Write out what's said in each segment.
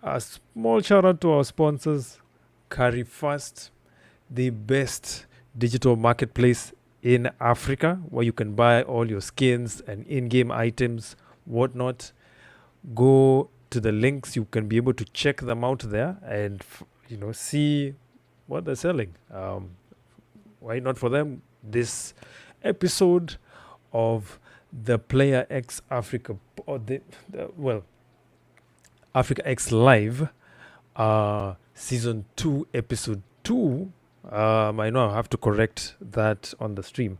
A small shout out to our sponsors, Carry Fast, the best digital marketplace in Africa, where you can buy all your skins and in-game items, whatnot. Go to the links; you can be able to check them out there and see what they're selling. Why not for them? This episode of the Player X Africa, or Africa X Live, season 2, episode 2. I know I have to correct that on the stream.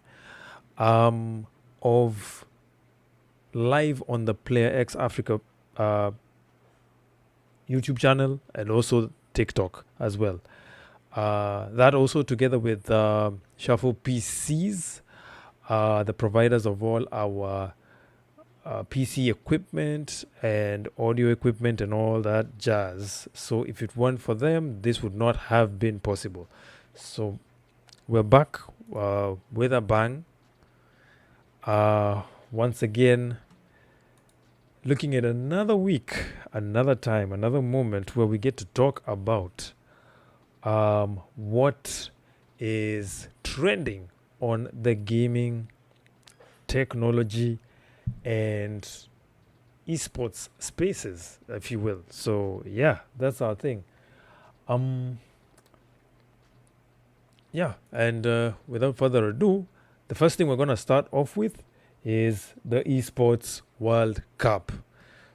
Of live on the Player X Africa YouTube channel and also TikTok as well. That also together with Shuffle PCs, the providers of all our PC equipment and audio equipment and all that jazz. So if it weren't for them, this would not have been possible. So we're back with a bang. Once again, looking at another week, another time, another moment where we get to talk about what is trending on the gaming, technology, and esports spaces, if you will. So yeah, that's our thing. Yeah, and without further ado, the first thing we're gonna start off with is the Esports World Cup.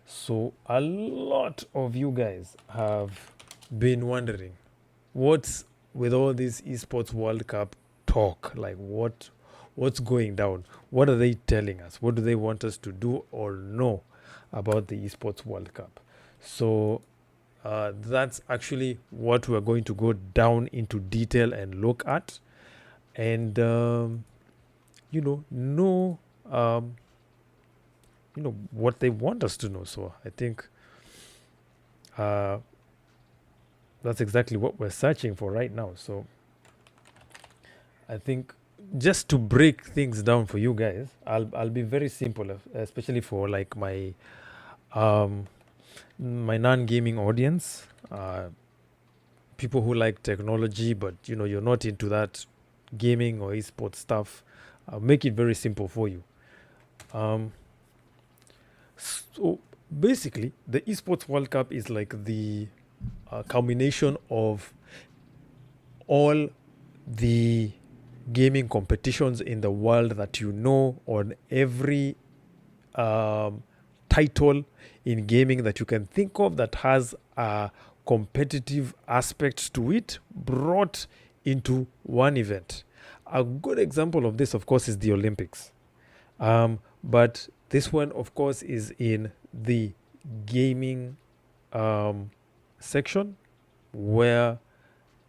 So a lot of you guys have been wondering what's with all this Esports World Cup talk, like what's going down, what are they telling us, what do they want us to do or know about the Esports World Cup. So that's actually what we're going to go down into detail and look at, and know what they want us to know. So I think that's exactly what we're searching for right now. So I think just to break things down for you guys, I'll be very simple, especially for like my non-gaming audience, people who like technology, but you're not into that gaming or esports stuff. I'll make it very simple for you. So basically, the Esports World Cup is like the culmination of all the gaming competitions in the world that on every title in gaming that you can think of that has a competitive aspect to it, brought into one event. A good example of this, of course, is the Olympics. But this one, of course, is in the gaming section where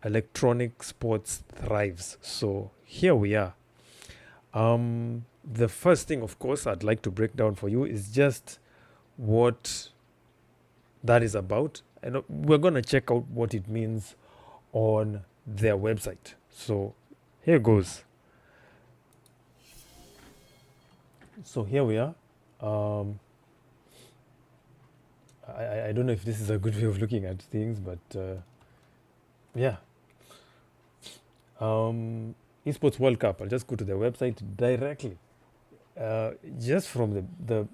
electronic sports thrives. So here we are. The first thing, of course, I'd like to break down for you is just what that is about. And we're going to check out what it means on their website. So here goes. So here we are. I don't know if this is a good way of looking at things, but yeah. Esports World Cup. I'll just go to their website directly. Just from the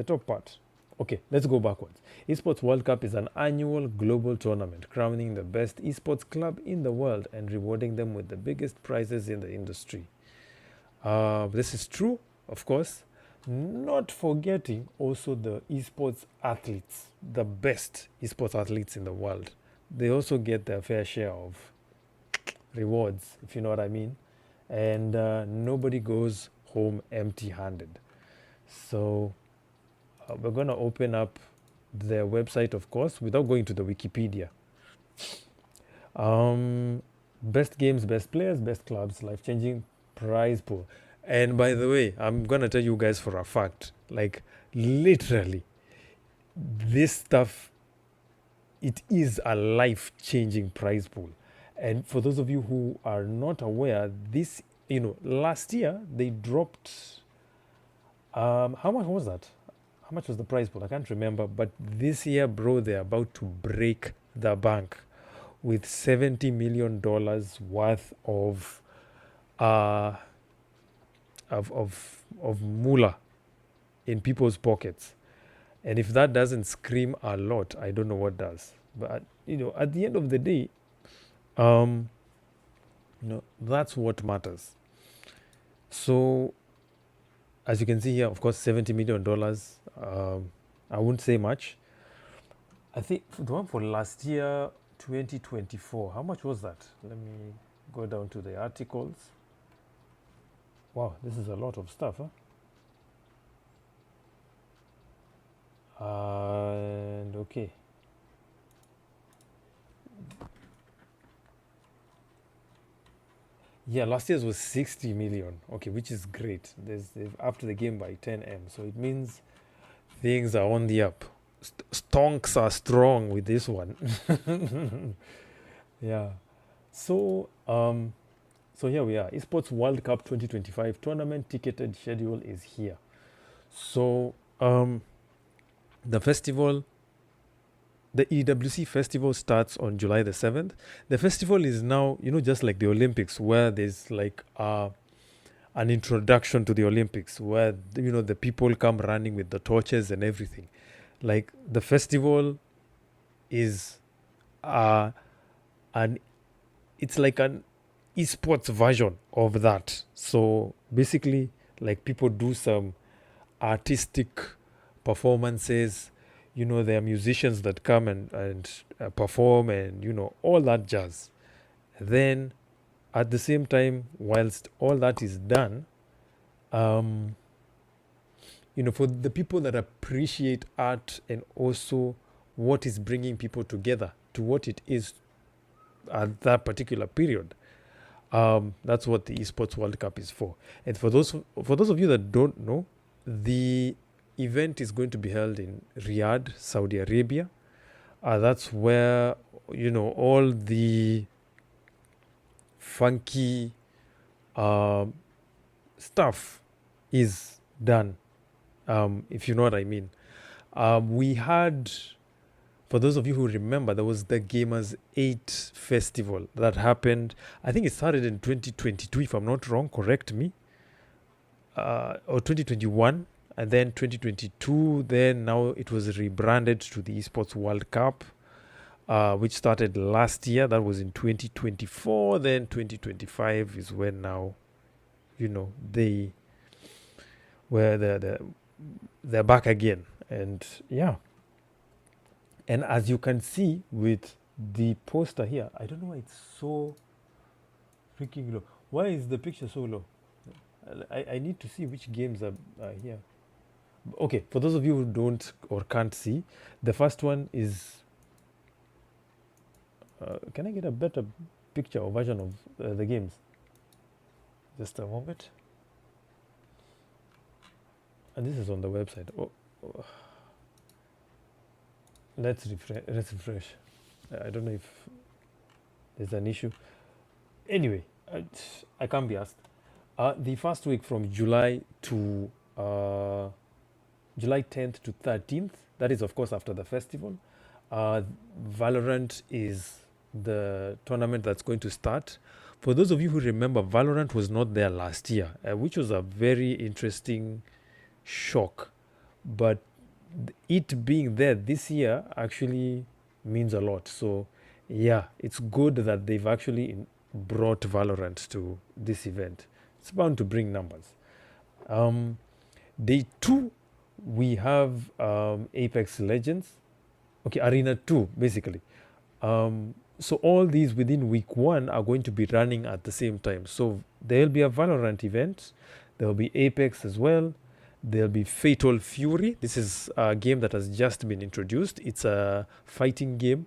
top part. Okay, let's go backwards. Esports World Cup is an annual global tournament crowning the best esports club in the world and rewarding them with the biggest prizes in the industry. This is true, of course, not forgetting also the esports athletes, the best esports athletes in the world. They also get their fair share of rewards, if you know what I mean. And nobody goes home empty-handed. So we're going to open up their website, of course, without going to the Wikipedia. Best games, best players, best clubs, life-changing prize pool. And by the way, I'm going to tell you guys for a fact, like literally, this stuff, it is a life-changing prize pool. And for those of you who are not aware, this, last year they dropped, how much was that? how much was the prize pool? I can't remember. But this year, bro, they're about to break the bank with $70 million worth uh, of moolah in people's pockets. And if that doesn't scream a lot, I don't know what does. But at the end of the day, um, that's what matters. So, as you can see here, of course, $70 million. I wouldn't say much. I think the one for last year, 2024, how much was that? Let me go down to the articles. Wow, this is a lot of stuff, huh? And okay. Yeah, last year's was 60 million. Okay, which is great. They've upped the game by 10M. So it means things are on the up. Stonks are strong with this one. Yeah. So, so here we are. Esports World Cup 2025 tournament ticketed schedule is here. So, the festival, the EWC festival starts on July the 7th. The festival is now, just like the Olympics, where there's like an introduction to the Olympics, where, the people come running with the torches and everything. Like the festival is it's like an esports version of that. So basically, like people do some artistic performances. There are musicians that come and perform and, all that jazz. Then at the same time, whilst all that is done, for the people that appreciate art and also what is bringing people together to what it is at that particular period, that's what the Esports World Cup is for. And for those of you that don't know, the event is going to be held in Riyadh, Saudi Arabia. That's where all the funky stuff is done. If you know what I mean. We had, for those of you who remember, there was the Gamers 8 festival that happened. I think it started in 2022, if I'm not wrong, correct me. Or 2021, and then 2022, then now it was rebranded to the Esports World Cup, which started last year. That was in 2024. Then 2025 is when now, they were they're back again. And yeah. And as you can see with the poster here, I don't know why it's so freaking low. Why is the picture so low? I need to see which games are here. Okay, for those of you who don't or can't see, the first one is... can I get a better picture or version of the games? Just a moment. And this is on the website. Oh. Let's refresh. I don't know if there's an issue. Anyway, I can't be asked. The first week from July to July 10th to 13th, that is of course after the festival, Valorant is the tournament that's going to start. For those of you who remember, Valorant was not there last year, which was a very interesting shock. But it being there this year actually means a lot. So yeah, it's good that they've actually brought Valorant to this event. It's bound to bring numbers. Day 2, we have Apex Legends. Okay, Arena 2, basically. So all these within week 1 are going to be running at the same time. So there'll be a Valorant event. There'll be Apex as well. There'll be Fatal Fury. This is a game that has just been introduced. It's a fighting game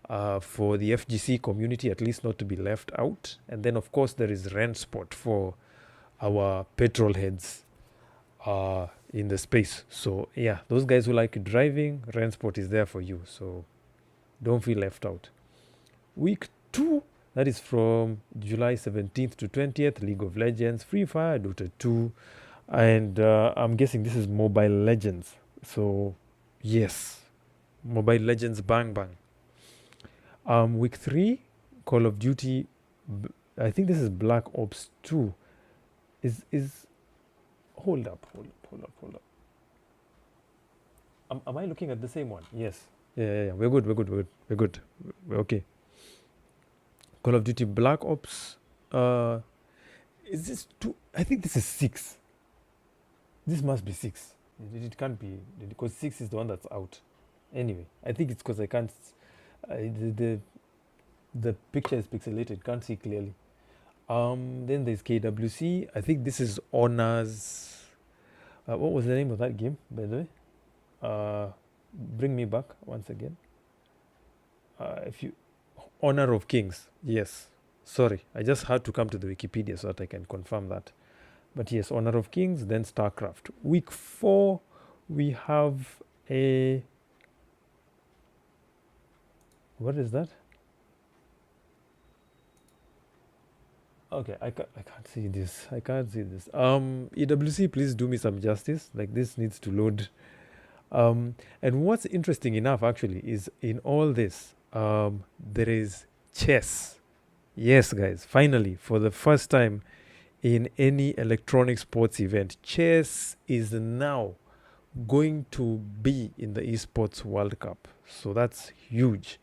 for the FGC community, at least not to be left out. And then, of course, there is Rensport for our petrol heads in the space. So, yeah, those guys who like driving, Rensport is there for you. So, don't feel left out. Week 2, that is from July 17th to 20th, League of Legends, Free Fire, Dota 2, and I'm guessing this is Mobile Legends. So, yes, Mobile Legends bang bang. Week 3, Call of Duty. I think this is Black Ops 2. Is hold up, hold up, hold up, hold up. Am I looking at the same one? Yes. Yeah. We're good. We're good. We're okay. Call of Duty Black Ops. Uh, is this 2? I think this is 6. This must be 6. It can't be because 6 is the one that's out. Anyway, I think it's because I can't. The picture is pixelated. Can't see clearly. Then there's KWC. I think this is Honors. What was the name of that game, by the way? Bring me back once again. If you Honor of Kings. Yes. Sorry, I just had to come to the Wikipedia so that I can confirm that. But yes, Honor of Kings, then StarCraft. Week 4, we have a. What is that? Okay, I can't see this. I can't see this. EWC, please do me some justice. Like, this needs to load. And what's interesting enough, actually, is in all this, there is chess. Yes, guys, finally, for the first time in any electronic sports event, chess is now going to be in the Esports World Cup. So that's huge.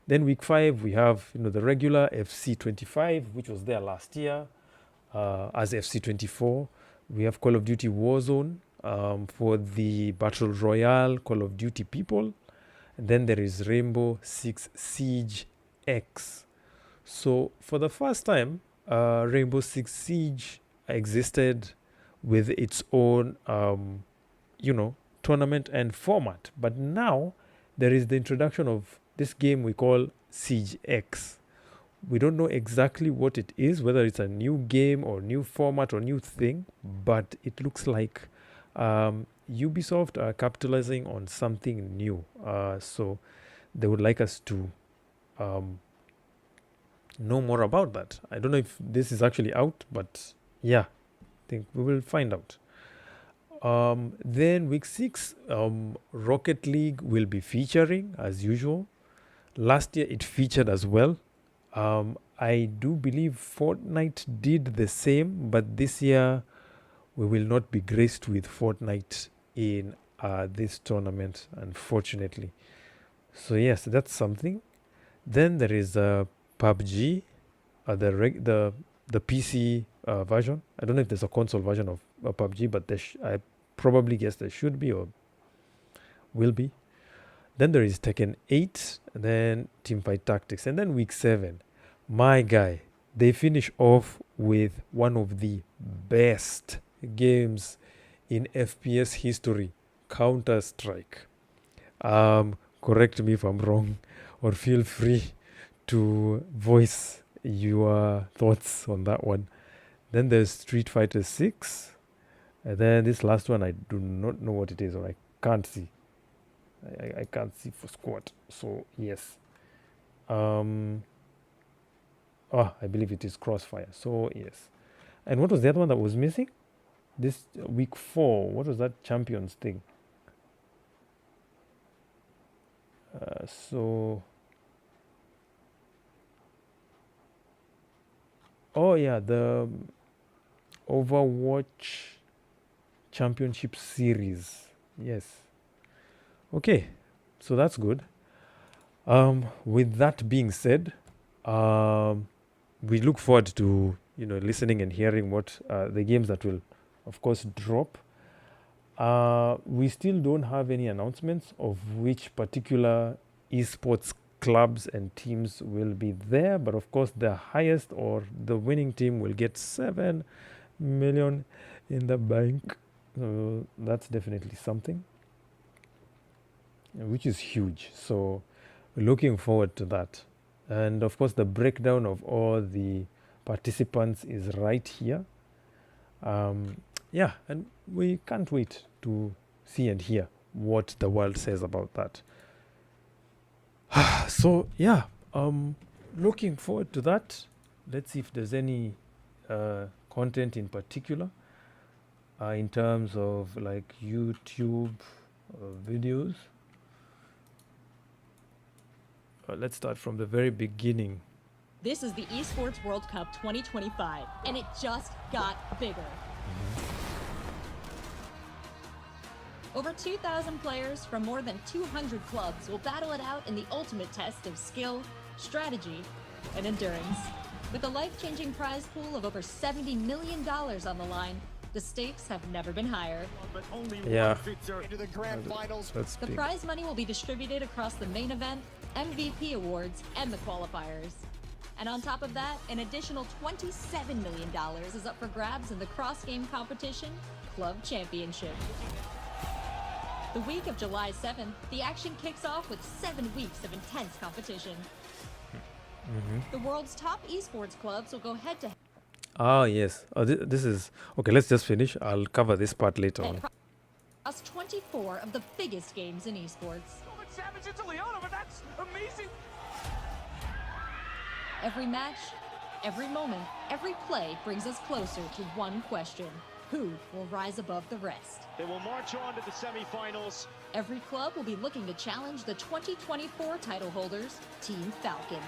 Then week 5, we have the regular FC25, which was there last year as FC24. We have Call of Duty Warzone for the Battle Royale Call of Duty people. And then there is Rainbow Six Siege X. So for the first time, Rainbow Six Siege existed with its own, tournament and format. But now there is the introduction of this game we call Siege X. We don't know exactly what it is, whether it's a new game or new format or new thing, but it looks like Ubisoft are capitalizing on something new. So they would like us to know more about that. I don't know if this is actually out, but yeah, I think we will find out. Then week 6, Rocket League will be featuring as usual. Last year it featured as well. I do believe Fortnite did the same, but this year we will not be graced with Fortnite in this tournament, unfortunately. So yes, that's something. Then there is PUBG, the PC version. I don't know if there's a console version of PUBG, but I probably guess there should be or will be. Then there is Tekken 8, and then Teamfight Tactics, and then week 7. My guy, they finish off with one of the best games in FPS history, Counter-Strike. Correct me if I'm wrong, or feel free to voice your thoughts on that one. Then there's Street Fighter 6, and then this last one I do not know what it is, or I can't see. I can't see for squat. So yes. I believe it is Crossfire. So yes. And what was the other one that was missing? This week 4. What was that Champions thing? The Overwatch Championship Series. Yes. Okay, so that's good. With that being said, we look forward to listening and hearing what the games that will, of course, drop. We still don't have any announcements of which particular esports clubs and teams will be there, but of course, the highest or the winning team will get 7 million in the bank. That's definitely something, which is huge. So looking forward to that. And of course, the breakdown of all the participants is right here. And we can't wait to see and hear what the world says about that. So, looking forward to that. Let's see if there's any content in particular in terms of like YouTube videos. Let's start from the very beginning. This is the Esports World Cup 2025, and it just got bigger. Over 2,000 players from more than 200 clubs will battle it out in the ultimate test of skill, strategy, and endurance. With a life-changing prize pool of over $70 million on the line, the stakes have never been higher. Yeah. Into the grand finals. That's The big. prize money will be distributed across the main event, MVP awards, and the qualifiers. And on top of that, an additional $27 million is up for grabs in the cross-game competition, Club Championship. The week of July 7th, the action kicks off with 7 weeks of intense competition. The world's top esports clubs will go head-to-head. Ah, yes. This is... Okay, let's just finish. I'll cover this part later on. Across 24 of the biggest games in esports. Savage into Leona, but that's amazing. Every match, every moment, every play brings us closer to one question. Who will rise above the rest? They will march on to the semifinals. Every club will be looking to challenge the 2024 title holders, Team Falcons.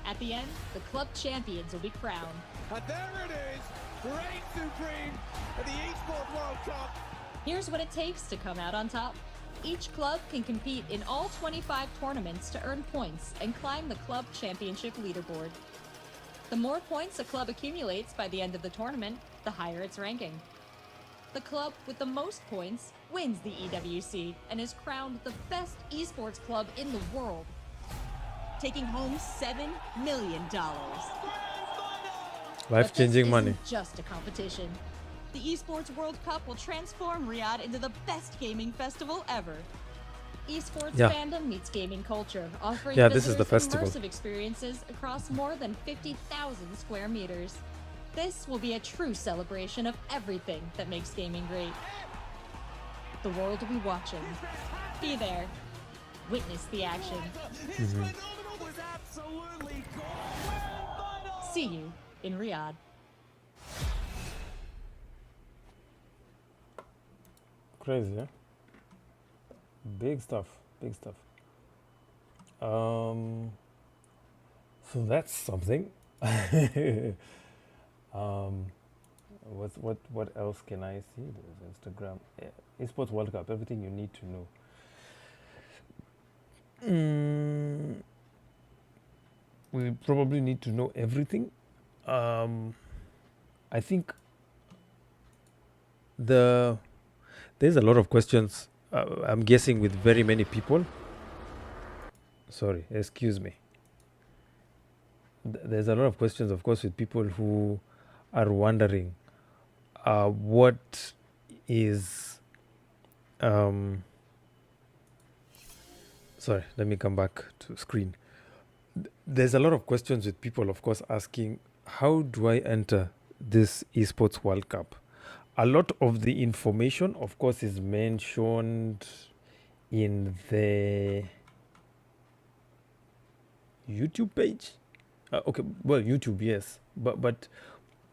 At the end, the club champions will be crowned. And there it is, reign supreme at the Esports World Cup. Here's what it takes to come out on top. Each club can compete in all 25 tournaments to earn points and climb the club championship leaderboard. The more points a club accumulates by the end of the tournament, the higher its ranking. The club with the most points wins the EWC and is crowned the best esports club in the world, taking home $7 million. Life-changing But money. this isn't just a competition. The Esports World Cup will transform Riyadh into the best gaming festival ever. Esports Yeah. fandom meets gaming culture, offering Yeah, this is the visitors festival. immersive experiences across more than 50,000 square meters. This will be a true celebration of everything that makes gaming great. The world will be watching. Be there. Witness the action. His phenomenal was absolutely gold. See you in Riyadh. Crazy, yeah? Big stuff. Big stuff. So that's something. What else can I see? There's Instagram. Esports World Cup, everything you need to know. We probably need to know everything. I think there's a lot of questions, I'm guessing, with very many people. Sorry, excuse me. There's a lot of questions, of course, with people who are wondering what is... sorry, let me come back to screen. There's a lot of questions with people, of course, asking, how do I enter this Esports World Cup? A lot of the information, of course, is mentioned in the YouTube page. Okay, well, YouTube, yes, but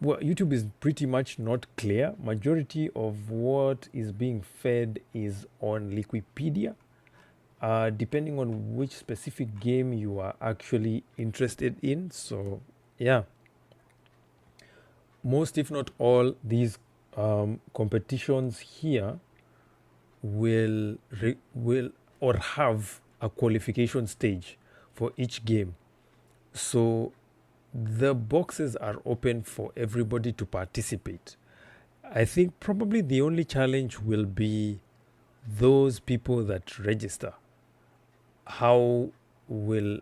well, YouTube is pretty much not clear. Majority of what is being fed is on Wikipedia, depending on which specific game you are actually interested in. So, yeah, most, if not all, these competitions here will or have a qualification stage for each game. So the boxes are open for everybody to participate. I think probably the only challenge will be those people that register. How will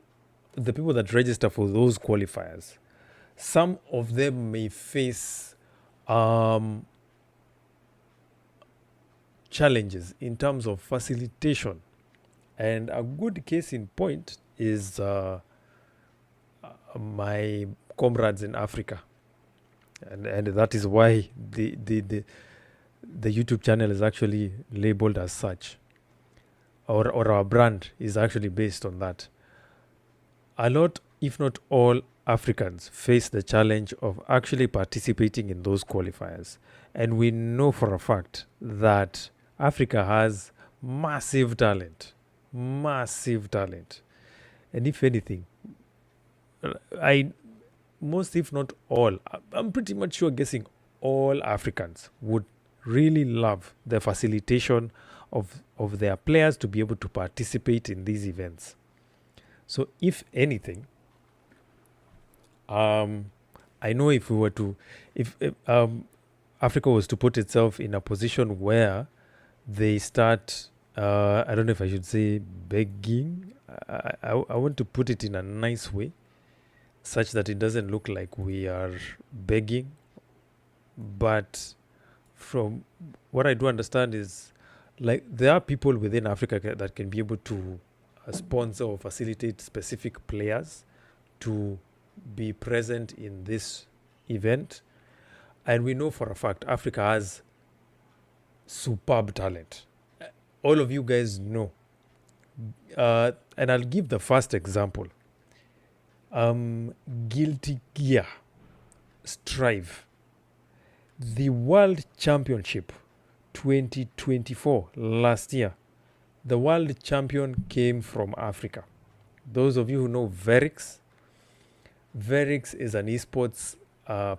the people that register for those qualifiers, some of them may face challenges in terms of facilitation. And a good case in point is my comrades in Africa. And that is why the YouTube channel is actually labeled as such. Or our brand is actually based on that. A lot, if not all, Africans face the challenge of actually participating in those qualifiers. And we know for a fact that Africa has massive talent. Massive talent. And if anything, I most if not all, I'm pretty much sure guessing all Africans would really love the facilitation of their players to be able to participate in these events. So if anything, I know if we were to, if Africa was to put itself in a position where they start, I don't know if I should say begging. I want to put it in a nice way, such that it doesn't look like we are begging. But from what I do understand is, like, there are people within Africa that can be able to sponsor or facilitate specific players to be present in this event. And we know for a fact Africa has superb talent. All of you guys know. And I'll give the first example. Guilty Gear Strive, the World Championship 2024 last year. The world champion came from Africa. Those of you who know Verix is an esports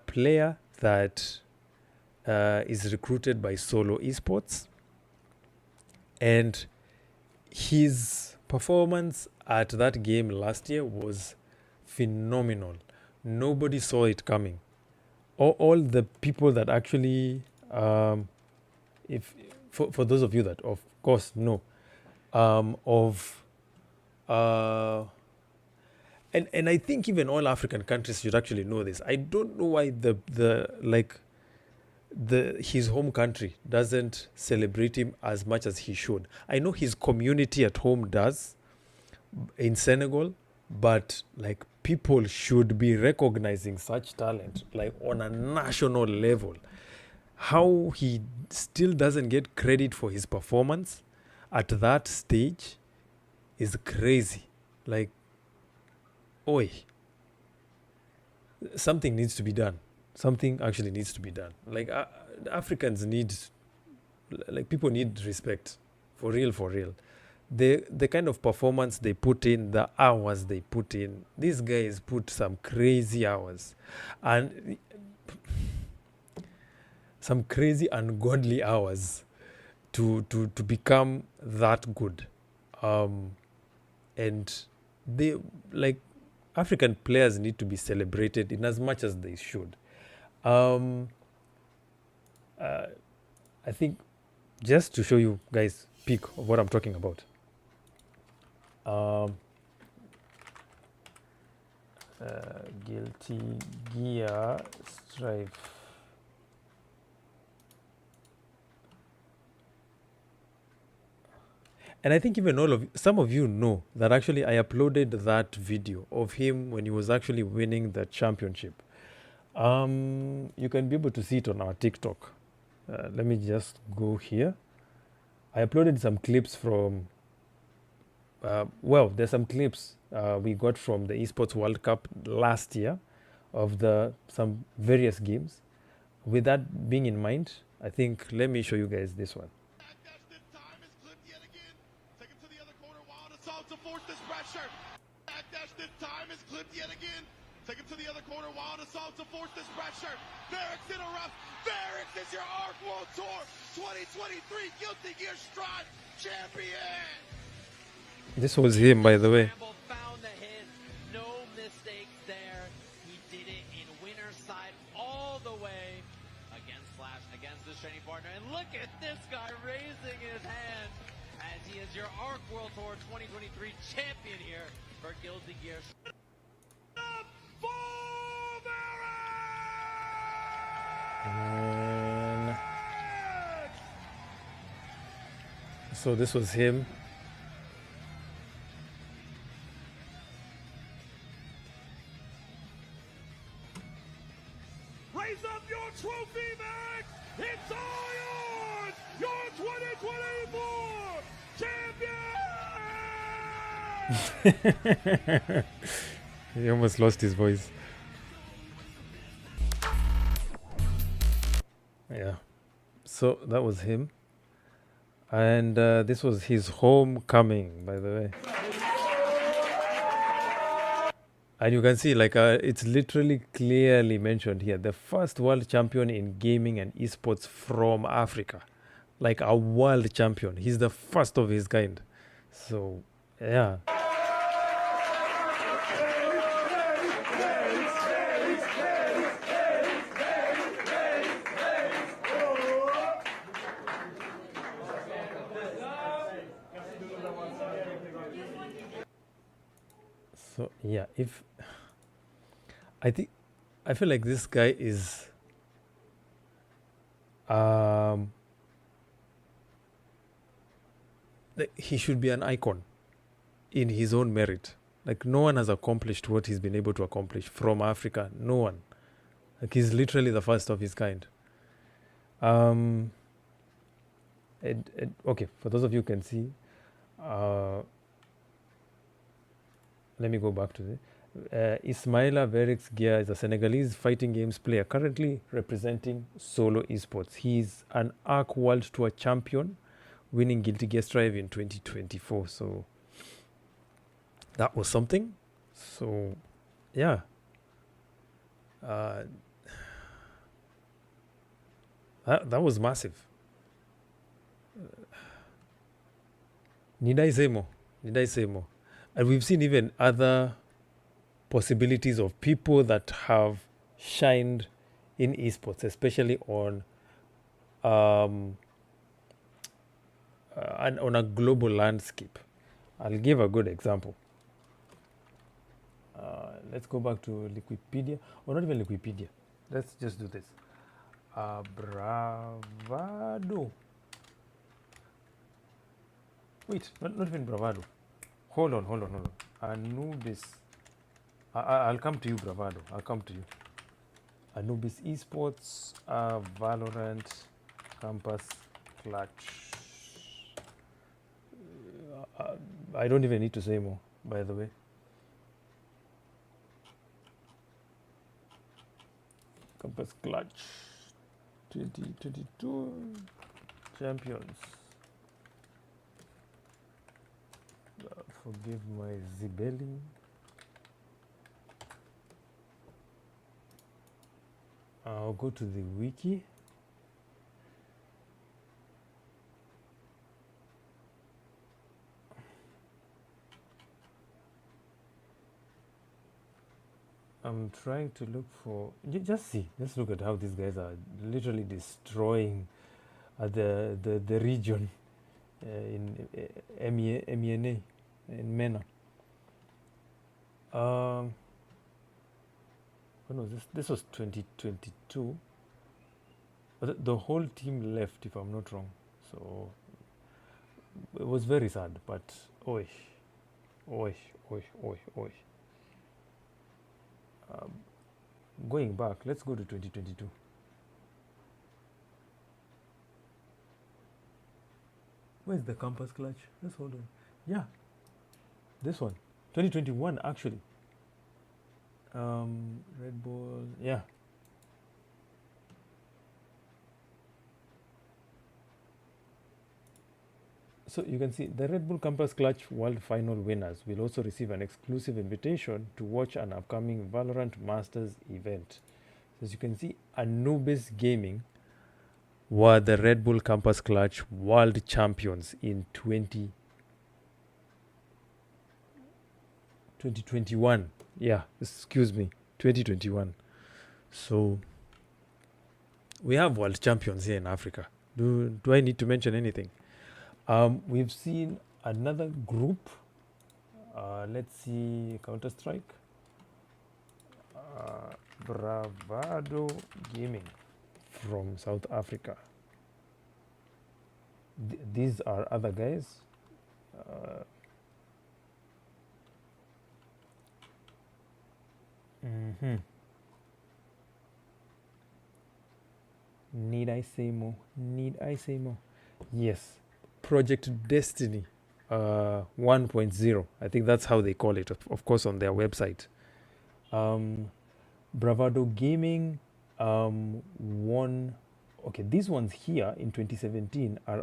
player that is recruited by Solo Esports. And his performance at that game last year was phenomenal. Nobody saw it coming. All the people that actually, if for those of you that of course know, and I think even all African countries should actually know this. I don't know why his home country doesn't celebrate him as much as he should. I know his community at home does in Senegal, but like, people should be recognizing such talent like on a national level. How he still doesn't get credit for his performance at that stage is crazy. Like, oi, something needs to be done. Something actually needs to be done. Like, Africans need, like, people need respect, for real. The kind of performance they put in, the hours they put in, these guys put some crazy hours, and some crazy ungodly hours to become that good. And they, like, African players need to be celebrated in as much as they should. I think, just to show you guys peek of what I'm talking about. Guilty Gear Strive. And I think even some of you know that actually I uploaded that video of him when he was actually winning the championship. You can be able to see it on our TikTok. Let me just go here. I uploaded some clips from, there's some clips we got from the Esports World Cup last year of some various games. With that being in mind, I think, let me show you guys this one. Take him to the other corner. Wild assault to force this pressure. Verix interrupts. Verix is your Arc World Tour 2023 Guilty Gear Strive champion. This was him, by the way. Found the hit. No mistakes there. He did it in winner's side all the way against Flash, against his training partner. And look at this guy raising his hand as he is your Arc World Tour 2023 champion here for Guilty Gear. So this was him. Raise up your trophy, Max! It's all yours! Your 2024 champion! He almost lost his voice. Yeah. So that was him. And this was his homecoming, by the way. And you can see, like, it's literally clearly mentioned here, the first world champion in gaming and esports from Africa. Like a world champion. He's the first of his kind. So, yeah. So, yeah, if I think, I feel like this guy is um like he should be an icon in his own merit. Like no one has accomplished what he's been able to accomplish from Africa. No one. Like he's literally the first of his kind. Okay, for those of you who can see, let me go back to this. Ismaila Verix Gia is a Senegalese fighting games player currently representing Solo Esports. He's an ARC World Tour champion, winning Guilty Gear Strive in 2024. So that was something. So yeah, that was massive. Need I say more? And we've seen even other possibilities of people that have shined in esports, especially on on a global landscape. I'll give a good example. Let's go back to Wikipedia, or not even Wikipedia. Let's just do this. Bravado. Wait, not even Bravado. Hold on. Anubis. I'll come to you, Bravado. I'll come to you. Anubis Esports, Valorant, Campus, Clutch. I don't even need to say more, by the way. Campus Clutch 2022 champions. Forgive my zibelling. I'll go to the wiki. I'm trying to look for. Just see. Let's look at how these guys are literally destroying the region in MENA, in MENA. Oh no, this was 2022. But the whole team left, if I'm not wrong. So it was very sad. But oi. Going back, let's go to 2022. Where's the campus clutch? Let's hold on. Yeah, this one, 2021 actually. Red Bull, yeah. So you can see the Red Bull Campus Clutch World Final winners will also receive an exclusive invitation to watch an upcoming Valorant Masters event. So as you can see, Anubis Gaming were the Red Bull Campus Clutch World Champions in 2021. Yeah, excuse me, 2021. So we have world champions here in Africa. Do I need to mention anything? We've seen another group. Let's see, Counter-Strike. Bravado Gaming from South Africa. These are other guys. Need I say more? Yes. Project Destiny 1.0. I think that's how they call it, of course, on their website. Bravado Gaming won okay, these ones here in 2017 are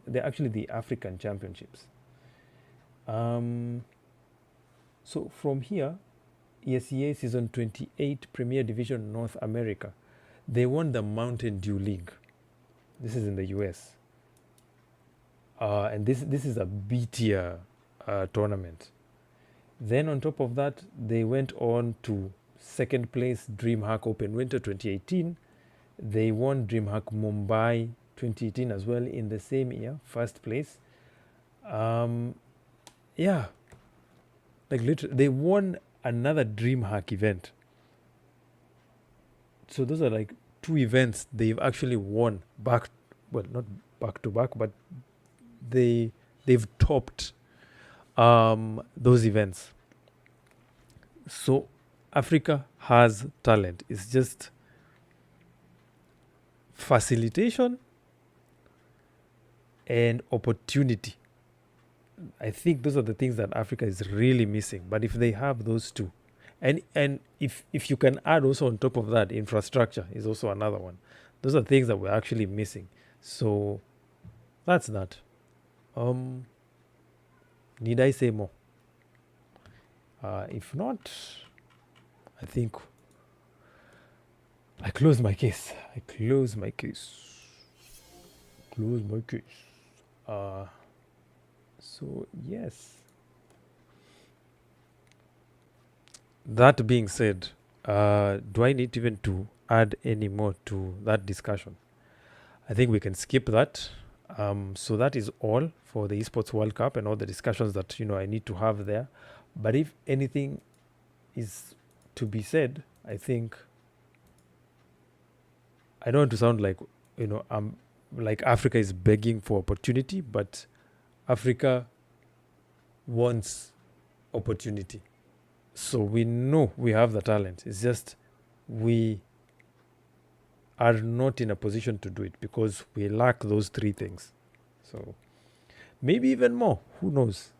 they're actually the African Championships. So from here, ESEA Season 28 Premier Division North America, they won the Mountain Dew League. This is in the US. And this is a B tier tournament. Then on top of that, they went on to second place DreamHack Open Winter 2018. They won DreamHack Mumbai 2018 as well in the same year, first place. Yeah, like literally, they won another DreamHack event. So those are like two events they've actually won back, well, not back to back, but they've topped those events. So Africa has talent. It's just facilitation and opportunity. I think those are the things that Africa is really missing. But if they have those two, and if you can add also on top of that, infrastructure is also another one. Those are things that we're actually missing. So that's that. Need I say more? If not, I think I close my case. Close my case. So yes. That being said, do I need even to add any more to that discussion? I think we can skip that. So that is all for the Esports World Cup and all the discussions that I need to have there. But if anything is to be said, I think I don't want to sound like like Africa is begging for opportunity, but Africa wants opportunity. So we know we have the talent. It's just we are not in a position to do it because we lack those three things. So maybe even more. Who knows?